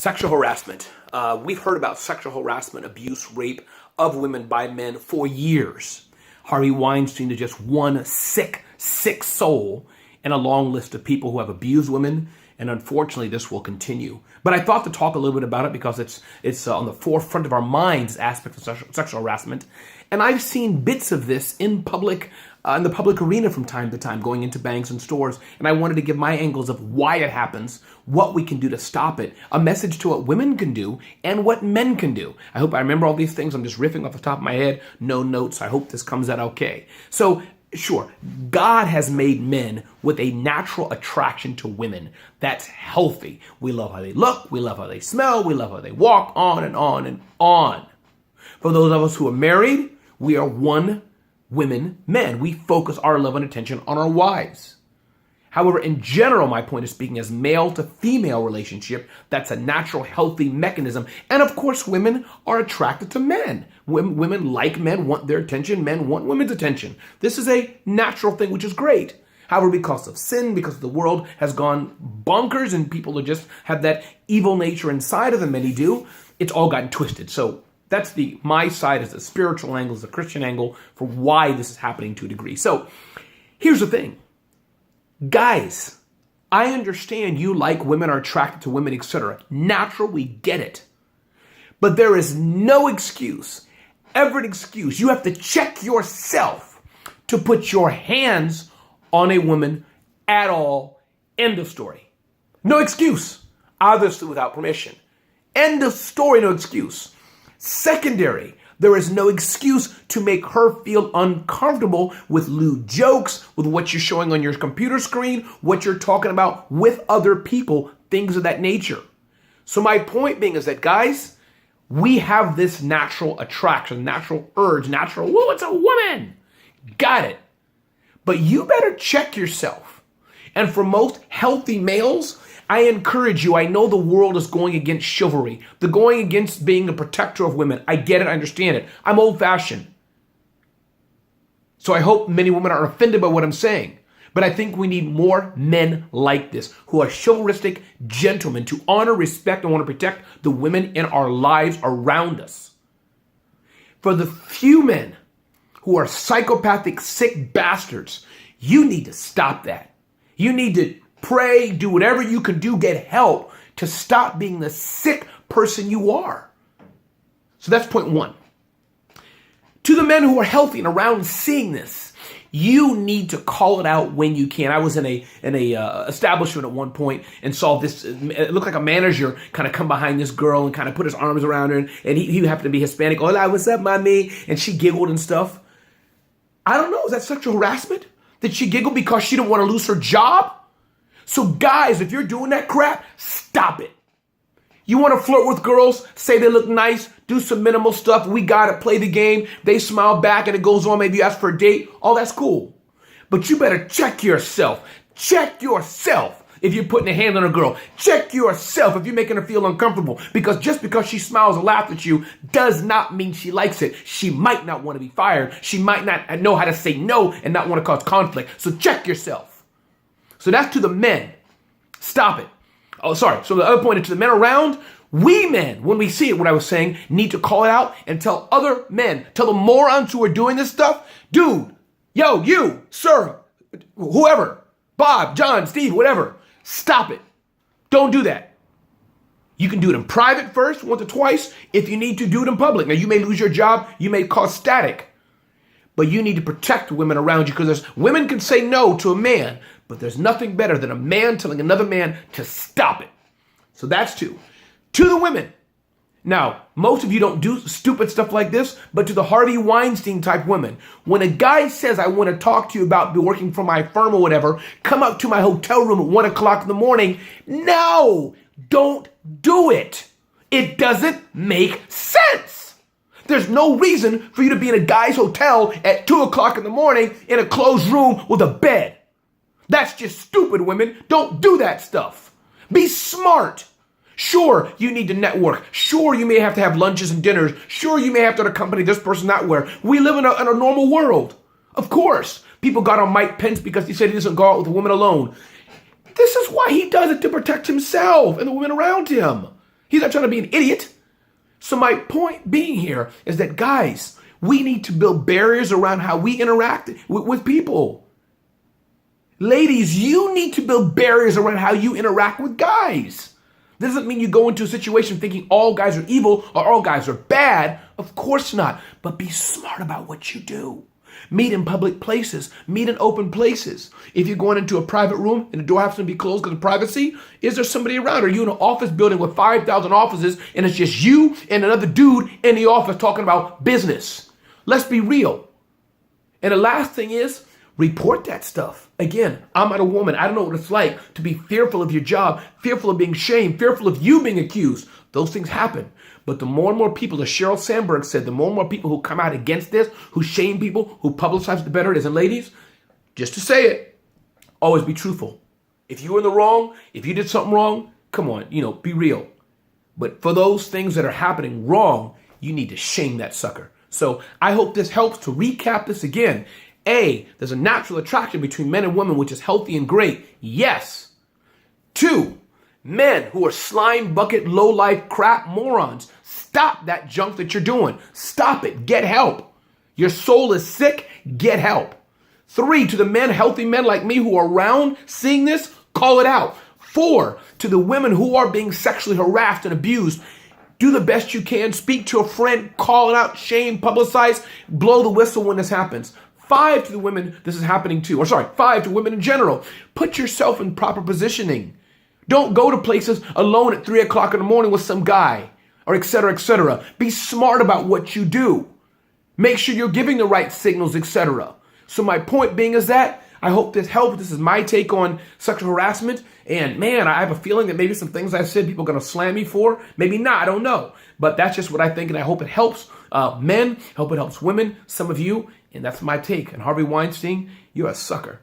Sexual harassment. We've heard about sexual harassment, abuse, rape of women by men for years. Harvey Weinstein is just one sick soul in a long list of people who have abused women, and unfortunately this will continue. But I thought to talk a little bit about it because it's on the forefront of our minds, aspect of sexual harassment. And I've seen bits of this in the public arena from time to time, going into banks and stores. And I wanted to give my angles of why it happens, what we can do to stop it, a message to what women can do and what men can do. I hope I remember all these things. I'm just riffing off the top of my head, no notes. I hope this comes out okay. So sure, God has made men with a natural attraction to women that's healthy. We love how they look, we love how they smell, we love how they walk, on and on and on. For those of us who are married, we are one women, men. We focus our love and attention on our wives. However, in general, my point is speaking as male to female relationship, that's a natural, healthy mechanism. And of course, women are attracted to men. Women like men, want their attention. Men want women's attention. This is a natural thing, which is great. However, because of sin, because the world has gone bonkers and people just have that evil nature inside of them, many do, it's all gotten twisted. So that's my side is the spiritual angle, is the Christian angle for why this is happening to a degree. So here's the thing. Guys, I understand you like women, are attracted to women, etc. Natural, we get it. But there is no excuse, ever an excuse. You have to check yourself to put your hands on a woman at all. End of story. No excuse. Obviously without permission. End of story, no excuse. Secondary, there is no excuse to make her feel uncomfortable with lewd jokes, with what you're showing on your computer screen, what you're talking about with other people, things of that nature. So my point being is that, guys, we have this natural attraction, natural urge, whoa, it's a woman. Got it. But you better check yourself. And for most healthy males, I encourage you, I know the world is going against chivalry. They're going against being a protector of women. I get it, I understand it. I'm old-fashioned. So I hope many women are offended by what I'm saying. But I think we need more men like this, who are chivalristic gentlemen, to honor, respect, and want to protect the women in our lives around us. For the few men who are psychopathic, sick bastards, you need to stop that. You need to pray, do whatever you can do, get help to stop being the sick person you are. So that's point one. To the men who are healthy and around seeing this, you need to call it out when you can. I was in a establishment at one point and saw this. It looked like a manager kind of come behind this girl and kind of put his arms around her, and he happened to be Hispanic. Hola, what's up, mommy? And she giggled and stuff. I don't know. Is that sexual harassment? Did she giggle because she didn't want to lose her job? So guys, if you're doing that crap, stop it. You want to flirt with girls, say they look nice, do some minimal stuff. We got to play the game. They smile back and it goes on. Maybe you ask for a date. All that's cool. But you better check yourself. Check yourself if you're putting a hand on a girl. Check yourself if you're making her feel uncomfortable. Because just because she smiles and laughs at you does not mean she likes it. She might not want to be fired. She might not know how to say no and not want to cause conflict. So check yourself. So that's to the men. Stop it. Oh, sorry. So the other point is to the men around. We men, when we see it, what I was saying, need to call it out and tell other men, tell the morons who are doing this stuff, dude, yo, you, sir, whoever, Bob, John, Steve, whatever, stop it. Don't do that. You can do it in private first, once or twice. If you need to, do it in public. Now, you may lose your job. You may cause static. But you need to protect women around you, because women can say no to a man, but there's nothing better than a man telling another man to stop it. So that's two. To the women. Now, most of you don't do stupid stuff like this, but to the Harvey Weinstein type women, when a guy says, I want to talk to you about working for my firm or whatever, come up to my hotel room at 1 o'clock in the morning. No, don't do it. It doesn't make sense. There's no reason for you to be in a guy's hotel at 2 o'clock in the morning in a closed room with a bed. That's just stupid, women. Don't do that stuff. Be smart. Sure, you need to network. Sure, you may have to have lunches and dinners. Sure, you may have to accompany this person that way. We live in a normal world. Of course, people got on Mike Pence because he said he doesn't go out with a woman alone. This is why he does it, to protect himself and the women around him. He's not trying to be an idiot. So my point being here is that, guys, we need to build barriers around how we interact with people. Ladies, you need to build barriers around how you interact with guys. This doesn't mean you go into a situation thinking all guys are evil or all guys are bad. Of course not. But be smart about what you do. Meet in public places. Meet in open places. If you're going into a private room and the door happens to be closed because of privacy, is there somebody around? Are you in an office building with 5,000 offices and it's just you and another dude in the office talking about business? Let's be real. And the last thing is, report that stuff. Again, I'm not a woman. I don't know what it's like to be fearful of your job, fearful of being shamed, fearful of you being accused. Those things happen. But the more and more people, as Sheryl Sandberg said, the more and more people who come out against this, who shame people, who publicize it, the better it is. And ladies, just to say it, always be truthful. If you were in the wrong, if you did something wrong, come on, be real. But for those things that are happening wrong, you need to shame that sucker. So I hope this helps. To recap this again, A, there's a natural attraction between men and women, which is healthy and great. Yes. 2, men who are slime bucket, low-life crap morons. Stop that junk that you're doing. Stop it. Get help. Your soul is sick. Get help. 3, to the men, healthy men like me who are around seeing this, call it out. 4, to the women who are being sexually harassed and abused, do the best you can. Speak to a friend, call it out, shame, publicize, blow the whistle when this happens. 5, to the women this is happening to. Or 5, to women in general. Put yourself in proper positioning. Don't go to places alone at 3 o'clock in the morning with some guy, or et cetera, et cetera. Be smart about what you do. Make sure you're giving the right signals, et cetera. So my point being is that I hope this helps. This is my take on sexual harassment. And man, I have a feeling that maybe some things I said people are going to slam me for. Maybe not. I don't know. But that's just what I think. And I hope it helps men. Hope it helps women, some of you. And that's my take. And Harvey Weinstein, you're a sucker.